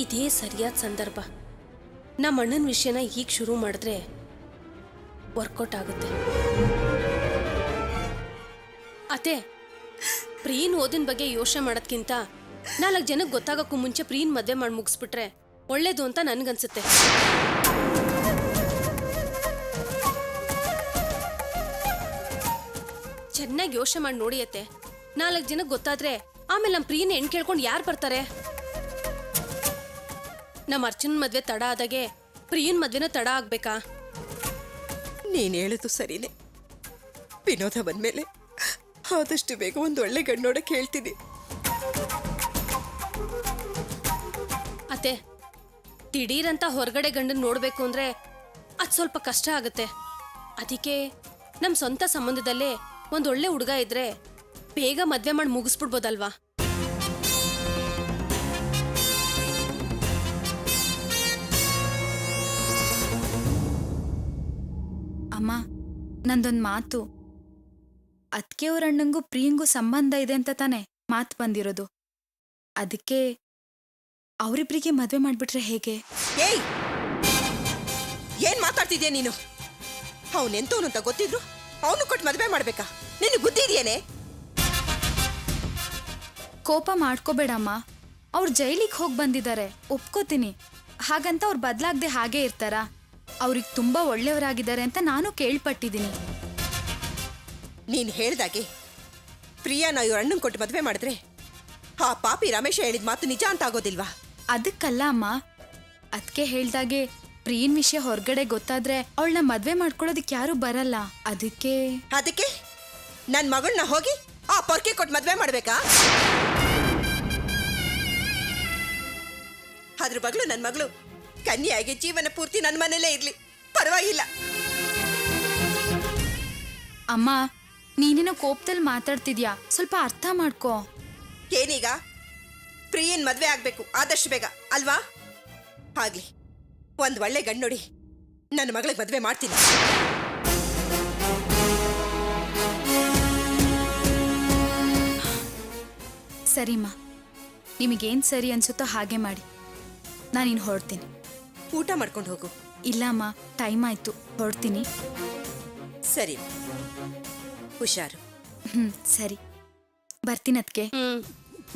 ಇದೇ ಸರಿಯಾದ ಸಂದರ್ಭ. ನಮ್ಮ ಅಣ್ಣನ ವಿಷಯನ ಈಗ ಶುರು ಮಾಡಿದ್ರೆ ವರ್ಕೌಟ್ ಆಗುತ್ತೆ. ಅತ್ತೆ, ಪ್ರೀನ್ ಓದಿನ ಬಗ್ಗೆ ಯೋಚನೆ ಮಾಡೋದ್ಕಿಂತ 4 ಜನಕ್ಕೆ ಗೊತ್ತಾಗಕ್ಕೂ ಮುಂಚೆ ಪ್ರೀನ್ ಮದುವೆ ಮಾಡಿ ಮುಗಿಸ್ಬಿಟ್ರೆ ಒಳ್ಳೇದು ಅಂತ ನನ್ಗನ್ಸುತ್ತೆ. ಚೆನ್ನಾಗಿ ಯೋಚನೆ ಮಾಡಿ ನೋಡಿ ಅತ್ತೆ. 4 ಜನಕ್ಕೆ ಗೊತ್ತಾದ್ರೆ ಆಮೇಲೆ ನಮ್ಮ ಪ್ರೀನ್ ಹೆಣ್ ಕೇಳ್ಕೊಂಡು ಯಾರು ಬರ್ತಾರೆ? ನಮ್ಮ ಅರ್ಚನನ್ ಮದ್ವೆ ತಡ ಆದಾಗೆ ಪ್ರಿಯನ್ ಮದ್ವೆನೂ ತಡ ಆಗ್ಬೇಕಾ? ನೀನ್ ಹೇಳೋದು ಸರಿನೇ. ವಿನೋದ ಬಂದ್ಮೇಲೆ ಆದಷ್ಟು ಬೇಗ ಒಂದು ಒಳ್ಳೆ ಗಂಡು ನೋಡಕ್ಕೆ ಹೇಳ್ತೀನಿ. ಅತ್ತೆ, ದಿಢೀರಂತ ಹೊರಗಡೆ ಗಂಡನ್ ನೋಡ್ಬೇಕು ಅಂದ್ರೆ ಅದು ಸ್ವಲ್ಪ ಕಷ್ಟ ಆಗುತ್ತೆ. ಅದಕ್ಕೆ ನಮ್ಮ ಸ್ವಂತ ಸಂಬಂಧದಲ್ಲೇ ಒಂದೊಳ್ಳೆ ಹುಡುಗ ಇದ್ರೆ ಬೇಗ ಮದ್ವೆ ಮಾಡಿ ಮುಗಿಸ್ಬಿಡ್ಬೋದಲ್ವಾ? ಅಮ್ಮ, ನಂದೊಂದು ಮಾತು. ಅದಕ್ಕೆ ಅವ್ರ ಅಣ್ಣಂಗೂ ಪ್ರಿಯಂಗೂ ಸಂಬಂಧ ಇದೆ ಅಂತ ತಾನೆ ಮಾತು ಬಂದಿರೋದು. ಅದಕ್ಕೆ ಅವರಿಬ್ಬರಿಗೆ ಮದುವೆ ಮಾಡ್ಬಿಟ್ರೆ ಹೇಗೆ? ಏಯ್, ಏನ್ ಮಾತಾಡ್ತಿದ್ಯಾ ನೀನು? ಅವನೆಂತವನು ಅಂತ ಗೊತ್ತಿದ್ರು ಅವನು ಕೊಟ್ಟು ಮದುವೆ ಮಾಡ್ಬೇಕಾ? ನಿನಗೆ ಬುದ್ಧಿ ಇದೆಯೇನೆ? ಕೋಪ ಮಾಡ್ಕೋಬೇಡಮ್ಮ. ಅವ್ರು ಜೈಲಿಗೆ ಹೋಗಿ ಬಂದಿದ್ದಾರೆ, ಒಪ್ಕೋತೀನಿ. ಹಾಗಂತ ಅವ್ರು ಬದಲಾಗದೆ ಹಾಗೇ ಇರ್ತಾರಾ? ಅವ್ರಿಗೆ ತುಂಬಾ ಒಳ್ಳೆಯವರಾಗಿದ್ದಾರೆ ಅಂತ ನಾನು ಕೇಳ್ಪಟ್ಟಿದ್ದೀನಿ. ನೀನ್ ಹೇಳ್ದಾಗೆ ಪ್ರಿಯಾನ ಇವ್ರ ಅಣ್ಣನ್ ಕೊಟ್ಟು ಮದುವೆ ಮಾಡಿದ್ರೆ ಆ ಪಾಪಿ ರಮೇಶ ಹೇಳಿದ ಮಾತು ನಿಜ ಅಂತ ಆಗೋದಿಲ್ವಾ? ಅದಕ್ಕಲ್ಲ ಅಮ್ಮ, ಅದಕ್ಕೆ ಹೇಳ್ದಾಗೆ ಪ್ರಿಯನ್ ವಿಷಯ ಹೊರಗಡೆ ಗೊತ್ತಾದ್ರೆ ಅವಳನ್ನ ಮದ್ವೆ ಮಾಡ್ಕೊಳ್ಳೋದಕ್ಕೆ ಯಾರು ಬರಲ್ಲ. ಅದಕ್ಕೆ ನನ್ ಮಗಳನ್ನ ಹೋಗಿ ಆ ಪೊರ್ಕೆ ಕೊಟ್ಟು ಮದ್ವೆ ಮಾಡ್ಬೇಕಾ? ಅದ್ರ ಬಗ್ಲು ನನ್ ಮಗಳು ಕನ್ಯಾಗೆ ಜೀವನ ಪೂರ್ತಿ ನನ್ನ ಮನೇಲೇ ಇರ್ಲಿ, ಪರವಾಗಿಲ್ಲ. ಅಮ್ಮ, ನೀನೇನೋ ಕೋಪದಲ್ಲಿ ಮಾತಾಡ್ತಿದ್ಯಾ, ಸ್ವಲ್ಪ ಅರ್ಥ ಮಾಡ್ಕೋ. ಏನೀಗ ಪ್ರಿಯನ್ ಮದ್ವೆ ಆಗ್ಬೇಕು ಆದಷ್ಟು ಬೇಗ ಅಲ್ವಾ? ಆಗ್ಲಿ, ಒಂದ್ ಒಳ್ಳೆ ಗಂಡು ನೋಡಿ ನನ್ನ ಮಗಳಿಗೆ ಮದ್ವೆ ಮಾಡ್ತೀನಿ. ಸರಿಮ್ಮ, ನಿಮಗೇನ್ ಸರಿ ಅನ್ಸುತ್ತೋ ಹಾಗೆ ಮಾಡಿ. ನಾನಿನ್ ಹೊರಡ್ತೀನಿ. ಊಟ ಮಾಡ್ಕೊಂಡು ಹೋಗು. ಇಲ್ಲ ಅಮ್ಮ, ಟೈಮ್ ಆಯ್ತು, ಹೊರಡ್ತೀನಿ. ಸರಿ, ಹುಷಾರು. ಸರಿ, ಬರ್ತೀನಿ. ಅದಕ್ಕೆ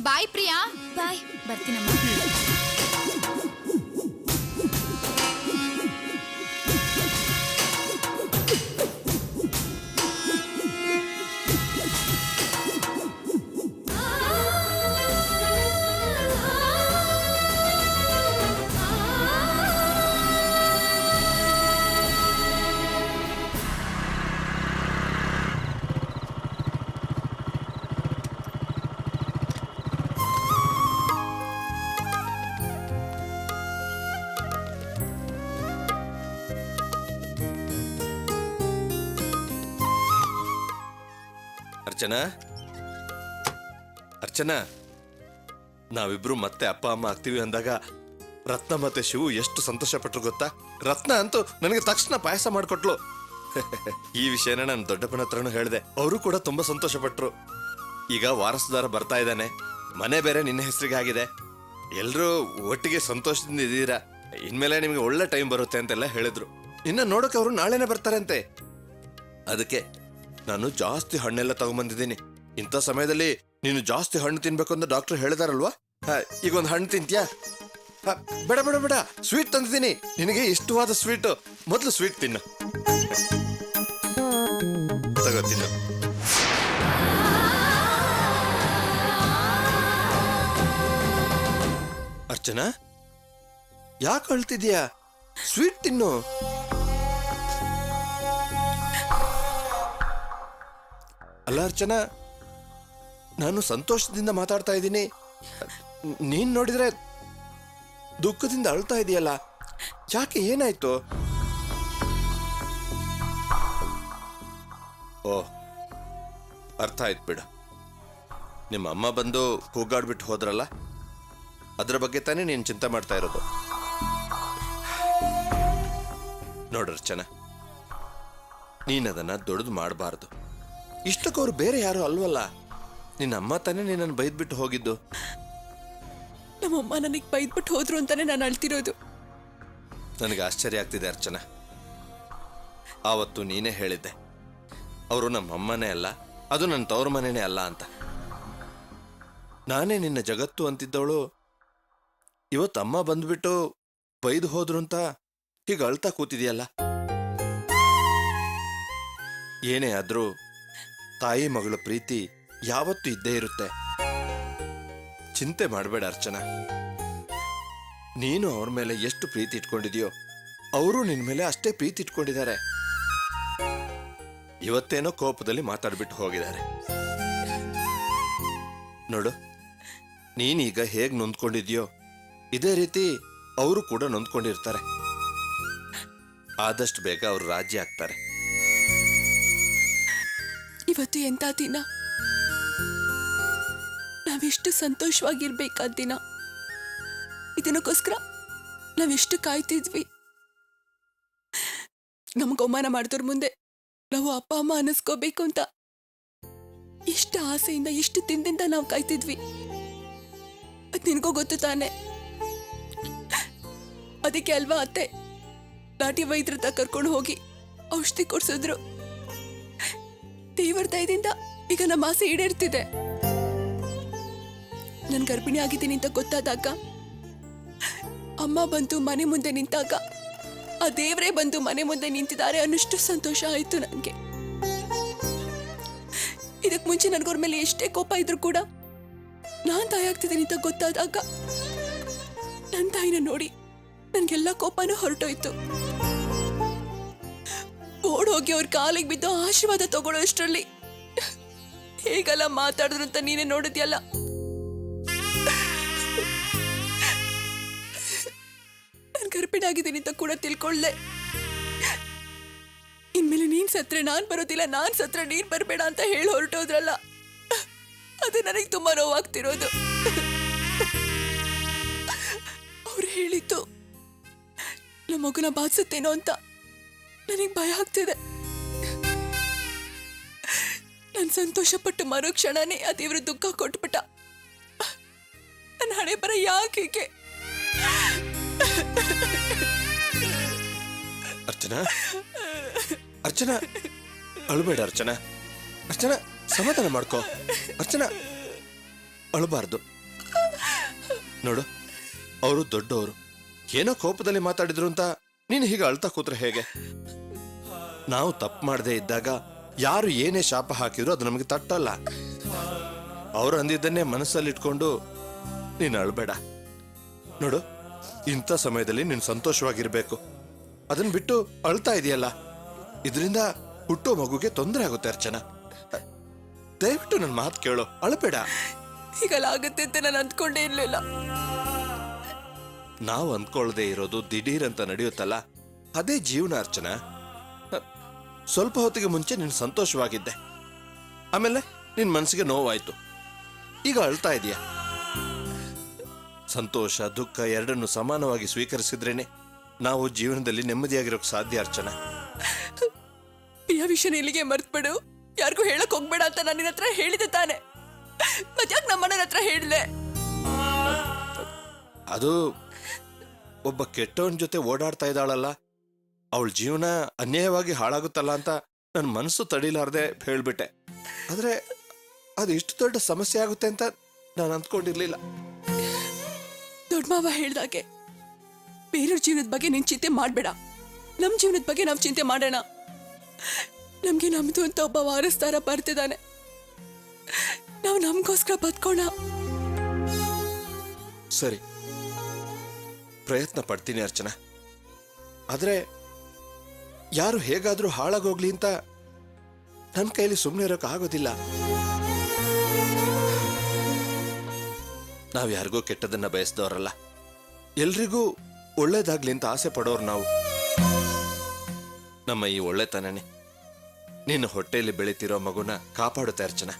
ಬಾಯ್ ಪ್ರಿಯಾ. ಬಾಯ್, ಬರ್ತೀನಮ್ಮ. ಅರ್ಚನಾ, ನಾವಿಬ್ರು ಮತ್ತೆ ಅಪ್ಪ ಅಮ್ಮ ಆಗ್ತೀವಿ ಅಂದಾಗ ರತ್ನ ಮತ್ತೆ ಶಿವು ಎಷ್ಟು ಸಂತೋಷ ಪಟ್ರು ಗೊತ್ತಾ? ರತ್ನ ಅಂತೂ ನನಗೆ ತಕ್ಷಣ ಪಾಯಸ ಮಾಡ್ಕೊಟ್ಲು. ಈ ವಿಷಯನ ನಾನು ದೊಡ್ಡಪ್ಪನ ಹತ್ರನೂ ಹೇಳಿದೆ, ಅವರು ಕೂಡ ತುಂಬಾ ಸಂತೋಷ ಪಟ್ರು. ಈಗ ವಾರಸುದಾರ ಬರ್ತಾ ಇದ್ದಾನೆ, ಮನೆ ಬೇರೆ ನಿನ್ನ ಹೆಸರಿಗೆ ಆಗಿದೆ, ಎಲ್ರೂ ಒಟ್ಟಿಗೆ ಸಂತೋಷದಿಂದ ಇದ್ದೀರಾ, ಇನ್ಮೇಲೆ ನಿಮ್ಗೆ ಒಳ್ಳೆ ಟೈಮ್ ಬರುತ್ತೆ ಅಂತೆಲ್ಲ ಹೇಳಿದ್ರು. ಇನ್ನ ನೋಡಕ್ಕೆ ಅವರು ನಾಳೆನೆ ಬರ್ತಾರಂತೆ. ಅದಕ್ಕೆ ನಾನು ಜಾಸ್ತಿ ಹಣ್ಣೆಲ್ಲ ತಗೊಂಬಂದಿದ್ದೀನಿ. ಇಂಥ ಸಮಯದಲ್ಲಿ ನೀನು ಜಾಸ್ತಿ ಹಣ್ಣು ತಿನ್ಬೇಕು ಅಂತ ಡಾಕ್ಟರ್ ಹೇಳಿದಾರಲ್ವಾ? ಈಗ ಒಂದು ಹಣ್ಣು ತಿಂತ್ಯಾ? ಬೇಡ ಬೇಡ ಬೇಡ, ಸ್ವೀಟ್ ತಂದಿದ್ದೀನಿ, ನಿನಗೆ ಇಷ್ಟವಾದ ಸ್ವೀಟ್. ಮೊದಲು ಸ್ವೀಟ್ ತಿನ್ನು, ತಗೋ ತಿನ್ನು. ಅರ್ಚನಾ, ಯಾಕೆ ಅಳ್ತಿದ್ಯಾ? ಸ್ವೀಟ್ ತಿನ್ನು. ಅಲ್ಲ ಅರ್ಚನಾ, ನಾನು ಸಂತೋಷದಿಂದ ಮಾತಾಡ್ತಾ ಇದ್ದೀನಿ, ನೀನ್ ನೋಡಿದ್ರೆ ದುಃಖದಿಂದ ಅಳ್ತಾ ಇದೆಯಲ್ಲ, ಯಾಕೆ, ಏನಾಯ್ತು? ಓ, ಅರ್ಥ ಆಯ್ತು ಬಿಡು. ನಿಮ್ಮ ಅಮ್ಮ ಬಂದು ಕೂಗಾಡ್ಬಿಟ್ಟು ಹೋದ್ರಲ್ಲ, ಅದ್ರ ಬಗ್ಗೆ ತಾನೇ ನೀನು ಚಿಂತೆ ಮಾಡ್ತಾ ಇರೋದು. ನೋಡ್ರರ್ಚನಾ, ನೀನದನ್ನ ದೊಡ್ಡದು ಮಾಡಬಾರ್ದು. ಇಷ್ಟಕ್ಕವ್ರು ಬೇರೆ ಯಾರು ಅಲ್ವಲ್ಲ, ನಿನ್ನ ಅಮ್ಮ ತಾನೇ ನಿನ್ನನ್ನು ಬೈದ್ಬಿಟ್ಟು ಹೋಗಿದ್ದು. ನಮ್ಮ ನಮ್ಮಮ್ಮ ನನಗೆ ಬೈದ್ಬಿಟ್ಟು ಹೋದ್ರು ಅಂತಾನೆ ನಾನು ಅಳ್ತಿರೋದು. ನನಗೆ ಆಶ್ಚರ್ಯ ಆಗ್ತಿದೆ ಅರ್ಚನಾ. ಆವತ್ತು ನೀನೇ ಹೇಳಿದ್ದೆ ಅವರು ನಮ್ಮ ಅಮ್ಮನೇ ಅಲ್ಲ, ಅದು ನನ್ನ ತವ್ರ ಮನೆನೇ ಅಲ್ಲ ಅಂತ. ನಾನೇ ನಿನ್ನ ಜಗತ್ತು ಅಂತಿದ್ದವಳು ಇವತ್ತು ಅಮ್ಮ ಬಂದ್ಬಿಟ್ಟು ಬೈದು ಹೋದ್ರು ಅಂತ ಹೀಗೆ ಅಳ್ತಾ ಕೂತಿದೆಯಲ್ಲ. ಏನೇ ಆದ್ರೂ ತಾಯಿ ಮಗಳ ಪ್ರೀತಿ ಯಾವತ್ತೂ ಇದ್ದೇ ಇರುತ್ತೆ. ಚಿಂತೆ ಮಾಡಬೇಡ ಅರ್ಚನಾ. ನೀನು ಅವ್ರ ಮೇಲೆ ಎಷ್ಟು ಪ್ರೀತಿ ಇಟ್ಕೊಂಡಿದ್ಯೋ ಅವರು ನಿನ್ ಮೇಲೆ ಅಷ್ಟೇ ಪ್ರೀತಿ ಇಟ್ಕೊಂಡಿದ್ದಾರೆ. ಇವತ್ತೇನೋ ಕೋಪದಲ್ಲಿ ಮಾತಾಡ್ಬಿಟ್ಟು ಹೋಗಿದ್ದಾರೆ. ನೋಡು, ನೀನೀಗ ಹೇಗ್ ನೊಂದ್ಕೊಂಡಿದ್ಯೋ ಇದೇ ರೀತಿ ಅವರು ಕೂಡ ನೊಂದ್ಕೊಂಡಿರ್ತಾರೆ. ಆದಷ್ಟು ಬೇಗ ಅವರು ರಾಜಿ ಆಗ್ತಾರೆ. ಇವತ್ತು ಎಂಥ ದಿನ, ನಾವೆಷ್ಟು ಸಂತೋಷವಾಗಿರ್ಬೇಕಾದ ದಿನ. ಇದನ್ನಕ್ಕೋಸ್ಕರ ನಾವೆಷ್ಟು ಕಾಯ್ತಿದ್ವಿ. ನಮ್ಗೆ ಅವಮಾನ ಮಾಡಿದವ್ರ ಮುಂದೆ ನಾವು ಅಪ್ಪ ಅಮ್ಮ ಅನ್ನಿಸ್ಕೋಬೇಕು ಅಂತ ಎಷ್ಟು ಆಸೆಯಿಂದ ಎಷ್ಟು ದಿನದಿಂದ ನಾವು ಕಾಯ್ತಿದ್ವಿ. ಅದ್ ನಿನಗೂ ಗೊತ್ತು ತಾನೆ. ಅದಕ್ಕೆ ಅಲ್ವಾ ಅತ್ತೆ ನಾಟಿ ವೈದ್ಯರ ಹತ್ರ ಕರ್ಕೊಂಡು ಹೋಗಿ ಔಷಧಿ ಕೊಡ್ಸಿದ್ರು. ದೇವರ ದಯದಿಂದ ಈಗ ನಮ್ಮ ಆಸೆ ಈಡೇರ್ತಿದೆ. ನಾನು ಗರ್ಭಿಣಿ ಆಗಿದ್ದೀನಿ ಅಂತ ಗೊತ್ತಾದಾಗ ಅಮ್ಮ ಬಂದು ಮನೆ ಮುಂದೆ ನಿಂತಾಗ ಆ ದೇವರೇ ಬಂದು ಮನೆ ಮುಂದೆ ನಿಂತಿದ್ದಾರೆ ಅನ್ನಷ್ಟು ಸಂತೋಷ ಆಯ್ತು ನನಗೆ. ಇದಕ್ ಮುಂಚೆ ನನಗವ್ರ ಮೇಲೆ ಎಷ್ಟೇ ಕೋಪ ಇದ್ರು ಕೂಡ ನಾನ್ ತಾಯಿ ಆಗ್ತಿದ್ದೀನಿ ಅಂತ ಗೊತ್ತಾದಾಗ ನನ್ನ ತಾಯಿನ ನೋಡಿ ನನ್ಗೆಲ್ಲ ಕೋಪನೂ ಹೊರಟೋಯ್ತು. ಓಡೋಗಿ ಅವ್ರ ಕಾಲಿಗೆ ಬಿದ್ದು ಆಶೀರ್ವಾದ ತಗೊಳ್ಳೋ ಅಷ್ಟರಲ್ಲಿ ಹೇಗೆಲ್ಲ ಮಾತಾಡಿದ್ರು ಅಂತ ನೀನೇ ನೋಡಿದ್ಯಲ್ಲ. ನಾನು ಗರ್ಭಿಣಿ ಆಗಿದ್ದೀನಿ ಅಂತ ಕೂಡ ತಿಳ್ಕೊಳ್ಳೆ. ಇನ್ಮೇಲೆ ನೀನ್ ಸತ್ರೆ ನಾನ್ ಬರೋದಿಲ್ಲ, ನಾನ್ ಸತ್ರೆ ನೀನ್ ಬರ್ಬೇಡ ಅಂತ ಹೇಳಿ ಹೊರಟೋದ್ರಲ್ಲ, ಅದು ನನಗೆ ತುಂಬಾ ನೋವಾಗ್ತಿರೋದು. ಅವ್ರು ಹೇಳಿದ್ದು ನಮ್ಮ ಮಗುನ ಬಾಧಿಸುತ್ತೇನೋ ಅಂತ ನನಗೆ ಭಯ ಆಗ್ತಿದೆ. ನಾನು ಸಂತೋಷಪಟ್ಟು ಮರು ಕ್ಷಣನೇ ಆ ದೇವ್ರ ದುಃಖ ಕೊಟ್ಬಿಟ್ಟ. ನನ್ನ ಹಣೆ ಬರ ಯಾಕೆ ಹೀಗೆ? ಅರ್ಚನಾ, ಅರ್ಚನಾ, ಅಳಬೇಡ ಅರ್ಚನಾ. ಅರ್ಚನಾ, ಸಮಾಧಾನ ಮಾಡ್ಕೋ. ಅರ್ಚನಾ, ಅಳಬಾರ್ದು. ನೋಡು, ಅವರು ದೊಡ್ಡವರು, ಏನೋ ಕೋಪದಲ್ಲಿ ಮಾತಾಡಿದ್ರು ಅಂತ ನೀನು ಹೀಗೆ ಅಳ್ತಾ ಕೂತ್ರೆ ಹೇಗೆ? ನಾವು ತಪ್ಪು ಮಾಡದೇ ಇದ್ದಾಗ ಯಾರು ಏನೇ ಶಾಪ ಹಾಕಿದ್ರು ಅದು ನಮಗೆ ತಟ್ಟಲ್ಲ. ಅವ್ರು ಅಂದಿದ್ದನ್ನೇ ಮನಸ್ಸಲ್ಲಿ ಇಟ್ಕೊಂಡು ನೀನು ಅಳಬೇಡ. ನೋಡು, ಇಂಥ ಸಮಯದಲ್ಲಿ ನೀನು ಸಂತೋಷವಾಗಿರ್ಬೇಕು. ಅದನ್ನ ಬಿಟ್ಟು ಅಳ್ತಾ ಇದೆಯಲ್ಲ, ಇದರಿಂದ ಹುಟ್ಟೋ ಮಗುಗೆ ತೊಂದರೆ ಆಗುತ್ತೆ. ಅರ್ಚನಾ, ದಯವಿಟ್ಟು ನನ್ನ ಮಾತು ಕೇಳೋ, ಅಳಬೇಡ. ಹೀಗೆಲ್ಲ ಆಗುತ್ತೆ ಅಂತ ನಾನು ಅಂದ್ಕೊಂಡೇ ಇರ್ಲಿಲ್ಲ. ನಾವು ಅಂದ್ಕೊಳ್ಳದೆ ಇರೋದು ದಿಢೀರ್ ಅಂತ ನಡೆಯುತ್ತಲ್ಲ, ಅದೇ ಜೀವನ ಅರ್ಚನಾ. ಸ್ವಲ್ಪ ಹೊತ್ತಿಗೆ ಮುಂಚೆ ನೀನು ಸಂತೋಷವಾಗಿದ್ದೆ, ಆಮೇಲೆ ನಿನ್ ಮನಸ್ಸಿಗೆ ನೋವಾಯ್ತು, ಈಗ ಅಳ್ತಾ ಇದೀಯ. ಸಂತೋಷ ದುಃಖ ಎರಡನ್ನು ಸಮಾನವಾಗಿ ಸ್ವೀಕರಿಸಿದ್ರೇನೆ ನಾವು ಜೀವನದಲ್ಲಿ ನೆಮ್ಮದಿಯಾಗಿರೋಕ್ ಸಾಧ್ಯ ಅರ್ಚನಾ. ಈ ವಿಷಯನ ಇಲ್ಲಿಗೆ ಮರ್ತ್ಬಿಡು, ಯಾರಿಗೂ ಹೇಳಕ್ ಹೋಗ್ಬೇಡ ಅಂತ ನಾನು ನಿನ್ನ ಹತ್ರ ಹೇಳಿದೆ ತಾನೆ. ಮತ್ಯಾಕ್ ನಮ್ಮ ಮನೆಯ ಹತ್ರ ಹೇಳ್ದೆ? ಅದು ಒಬ್ಬ ಕೆಟ್ಟವನ ಜೊತೆ ಓಡಾಡ್ತಾ ಇದ್ದಾಳಲ್ಲ, ಅವಳ ಜೀವನ ಅನ್ಯಾಯವಾಗಿ ಹಾಳಾಗುತ್ತಲ್ಲ ಅಂತ ನನ್ನ ಮನಸ್ಸು ತಡಿಲಾರ್ದೆ ಹೇಳ್ಬಿಟ್ಟೆ. ಆದ್ರೆ ಅದು ಇಷ್ಟು ದೊಡ್ಡ ಸಮಸ್ಯೆ ಆಗುತ್ತೆ ಅಂತ ನಾನು ಅಂದ್ಕೊಂಡಿರ್ಲಿಲ್ಲ. ದೊಡ್ಡ ಮಾವ ಹೇಳ್ದಾಗೆ ಬೇರೆಯವ್ರ ಜೀವನದ ಬಗ್ಗೆ ನೀನ್ ಚಿಂತೆ ಮಾಡ್ಬೇಡ, ನಮ್ ಜೀವನದ ಬಗ್ಗೆ ನಾವ್ ಚಿಂತೆ ಮಾಡೋಣ. ನಮ್ಗೆ ನಮ್ದು ಅಂತ ಒಬ್ಬ ವಾರಸ್ದಾರ ಬರ್ತಿದ್ದಾನೆ, ನಾವು ನಮ್ಗೋಸ್ಕರ ಬದುಕೋಣ. ಸರಿ, ಪ್ರಯತ್ನ ಪಡ್ತೀನಿ ಅರ್ಚನಾ. ಆದ್ರೆ ಯಾರು ಹೇಗಾದ್ರೂ ಹಾಳಾಗೋಗ್ಲಿ ಅಂತ ನನ್ನ ಕೈಲಿ ಸುಮ್ಮನೆ ಇರೋಕೆ ಆಗೋದಿಲ್ಲ. ನಾವ್ ಯಾರಿಗೂ ಕೆಟ್ಟದನ್ನ ಬಯಸ್ದವ್ರಲ್ಲ, ಎಲ್ರಿಗೂ ಒಳ್ಳೇದಾಗ್ಲಿ ಅಂತ ಆಸೆ ಪಡೋರು ನಾವು. ನಮ್ಮ ಈ ಒಳ್ಳೆತನನೇ ನಿನ್ನ ಹೊಟ್ಟೆಯಲ್ಲಿ ಬೆಳೀತಿರೋ ಮಗುನ ಕಾಪಾಡುತ್ತೆ ಅರ್ಚನಾ.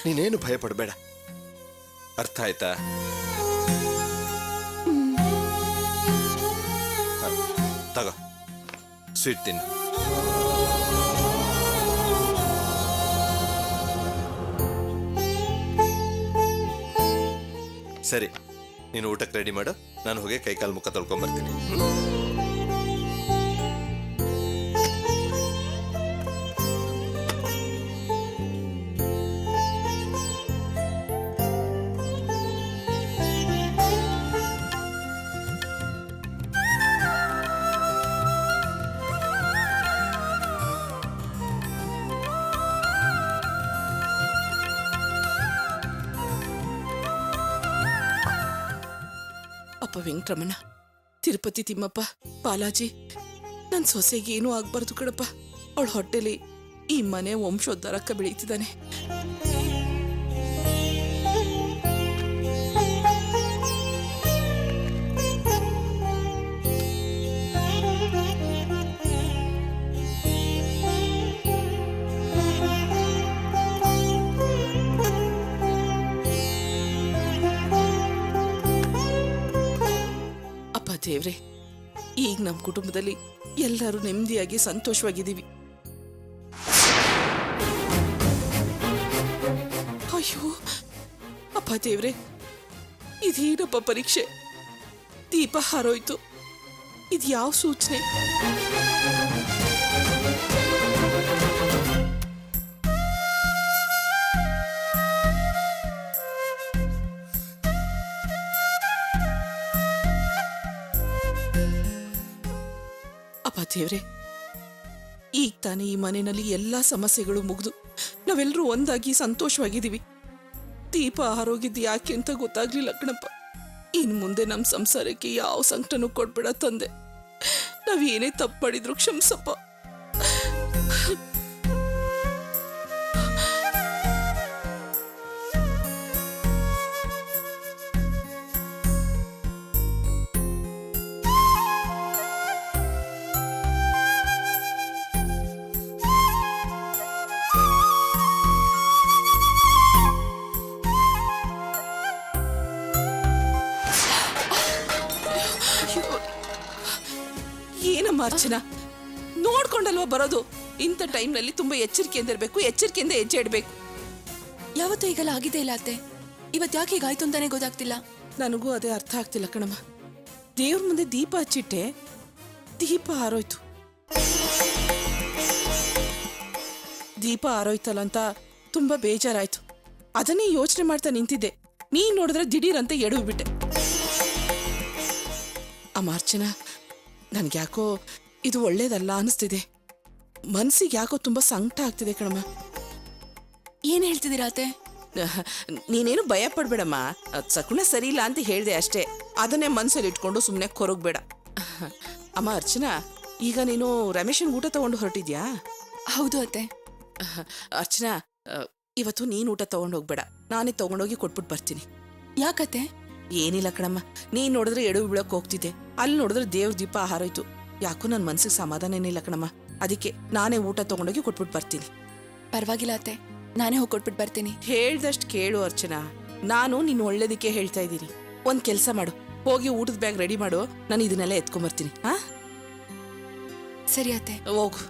ನೀನೇನು ಭಯ ಪಡಬೇಡ, ಅರ್ಥ ಆಯ್ತಾ? ತಗೋ, ಸ್ವೀಟ್ ತಿನ್ನು. ಸರಿ, ನೀನು ಊಟಕ್ಕೆ ರೆಡಿ ಮಾಡು, ನಾನು ಹೋಗಿ ಕೈಕಾಲು ಮುಖ ತೊಳ್ಕೊಂಬರ್ತೀನಿ. ಅಪ್ಪ ವೆಂಕಟರಮಣ, ತಿರುಪತಿ ತಿಮ್ಮಪ್ಪ, ಬಾಲಾಜಿ, ನನ್ನ ಸೊಸೆಗೆ ಏನೂ ಆಗ್ಬಾರ್ದು ಕಣಪ್ಪ. ಅವಳ ಹೊಟ್ಟೆಲಿ ಈ ಮನೆ ವಂಶೋದ್ಧಾರಕ್ಕ ಬೆಳೀತಿದ್ದಾನೆ. ದೇವ್ರೆ, ಈಗ ನಮ್ಮ ಕುಟುಂಬದಲ್ಲಿ ಎಲ್ಲರೂ ನೆಮ್ಮದಿಯಾಗಿ ಸಂತೋಷವಾಗಿದ್ದೀವಿ. ಅಯ್ಯೋ ಅಪ್ಪ ದೇವ್ರೆ, ಇದೇನಪ್ಪ ಪರೀಕ್ಷೆ? ದೀಪ ಹಾರೋಯ್ತು. ಇದು ಯಾವ ಸೂಚನೆ? ಅಪ್ಪ ದೇವ್ರೆ, ಈಗ ತಾನೇ ಈ ಮನೆಯಲ್ಲಿ ಎಲ್ಲಾ ಸಮಸ್ಯೆಗಳು ಮುಗಿದು ನಾವೆಲ್ಲರೂ ಒಂದಾಗಿ ಸಂತೋಷವಾಗಿದ್ದೀವಿ. ದೀಪ ಆರೋಗಿದ್ದು ಯಾಕೆ ಅಂತ ಗೊತ್ತಾಗ್ಲಿಲ್ಲ ಕಣಪ್ಪ. ಇನ್ ಮುಂದೆ ನಮ್ಮ ಸಂಸಾರಕ್ಕೆ ಯಾವ ಸಂಕಟನೂ ಕೊಡ್ಬೇಡ ತಂದೆ. ನಾವೇನೇ ತಪ್ಪು ಮಾಡಿದ್ರು ಕ್ಷಮಿಸಪ್ಪ. ಏನಮ್ಮ ಅರ್ಚನಾ, ನೋಡ್ಕೊಂಡಲ್ವಾ ಬರೋದು? ಇಂಥ ಟೈಮ್ನಲ್ಲಿ ತುಂಬಾ ಎಚ್ಚರಿಕೆಯಿಂದ ಇರಬೇಕು, ಎಚ್ಚರಿಕೆಯಿಂದ ಹೆಜ್ಜೆ ಇಡಬೇಕು. ಯಾವತ್ತೂ ಈಗೆಲ್ಲ ಆಗಿದೆ ಇಲ್ಲ ಅತ್ತೆ. ಇವತ್ತು ಯಾಕೆ ಹೀಗಾಯ್ತು ಅಂತಾನೆ ಗೊತ್ತಾಗ್ತಿಲ್ಲ. ನನಗೂ ಅದೇ ಅರ್ಥ ಆಗ್ತಿಲ್ಲ ಕಣಮ್ಮ. ದೇವ್ರ ಮುಂದೆ ದೀಪ ಹಚ್ಚಿಟ್ಟೆ, ದೀಪ ಆರೋಯ್ತು. ದೀಪ ಆರೋಯ್ತಲ್ಲ ಅಂತ ತುಂಬಾ ಬೇಜಾರಾಯ್ತು. ಅದನ್ನೇ ಯೋಚನೆ ಮಾಡ್ತಾ ನಿಂತಿದ್ದೆ. ನೀನ್ ನೋಡಿದ್ರೆ ದಿಢೀರಂತೆ ಎಡವಿ ಬಿಟ್ಟೆ. ಅಮ್ಮ ಅರ್ಚನಾ, ನನ್ಗ್ಯಾಕೋ ಇದು ಒಳ್ಳೇದಲ್ಲ ಅನಿಸ್ತಿದೆ. ಮನ್ಸಿಗೆ ಯಾಕೋ ತುಂಬಾ ಸಂಕಟ ಆಗ್ತಿದೆ ಕಣಮ್ಮ. ಏನ್ ಹೇಳ್ತಿದ್ದೀರಾ ಅತ್ತೆ? ನೀನೇನು ಭಯ ಪಡ್ಬೇಡಮ್ಮ. ಸಕುಣ ಸರಿ ಇಲ್ಲ ಅಂತ ಹೇಳ್ದೆ ಅಷ್ಟೇ. ಅದನ್ನೇ ಮನ್ಸಲ್ಲಿ ಇಟ್ಕೊಂಡು ಸುಮ್ಮನೆ ಕೊರಗ್ಬೇಡ. ಅಮ್ಮ ಅರ್ಚನಾ, ಈಗ ನೀನು ರಮೇಶನ್ ಊಟ ತಗೊಂಡು ಹೊರಟಿದ್ಯಾ? ಹೌದು ಅತ್ತೆ. ಅರ್ಚನಾ, ಇವತ್ತು ನೀನು ಊಟ ತಗೊಂಡು ಹೋಗ್ಬೇಡ, ನಾನೇ ತಗೊಂಡೋಗಿ ಕೊಟ್ಬಿಟ್ಟು ಬರ್ತೀನಿ. ಯಾಕತ್ತೆ? ಏನಿಲ್ಲ ಕಣಮ್ಮ, ನೀನ್ ನೋಡಿದ್ರೆ ಎಡವು ಬೀಳಕ್ ಹೋಗ್ತಿದ್ದೆ, ಅಲ್ಲಿ ನೋಡಿದ್ರೆ ದೇವ್ರ ದೀಪ ಹಾರೋಯ್ತು. ಯಾಕೋ ನನ್ನ ಮನ್ಸಿಗೆ ಸಮಾಧಾನ ಏನಿಲ್ಲ ಕಣಮ್ಮ. ಅದಕ್ಕೆ ನಾನೇ ಊಟ ತಗೊಂಡೋಗಿ ಕೊಟ್ಬಿಟ್ಟು ಬರ್ತೀನಿ. ಪರವಾಗಿಲ್ಲ ಅತ್ತೆ, ನಾನೇ ಹೋಗಿ ಕೊಟ್ಬಿಟ್ಟು ಬರ್ತೀನಿ. ಹೇಳ್ದಷ್ಟು ಕೇಳು ಅರ್ಚನಾ, ನಾನು ನಿನ್ನ ಒಳ್ಳೇದಕ್ಕೆ ಹೇಳ್ತಾ ಇದ್ದೀನಿ. ಒಂದ್ ಕೆಲ್ಸ ಮಾಡು, ಹೋಗಿ ಊಟದ ಬ್ಯಾಗ್ ರೆಡಿ ಮಾಡು, ನಾನು ಇದನ್ನೆಲ್ಲ ಎತ್ಕೊಂಬರ್ತೀನಿ. ಹಾ ಸರಿ ಅತ್ತೆ. ಹೋಗು.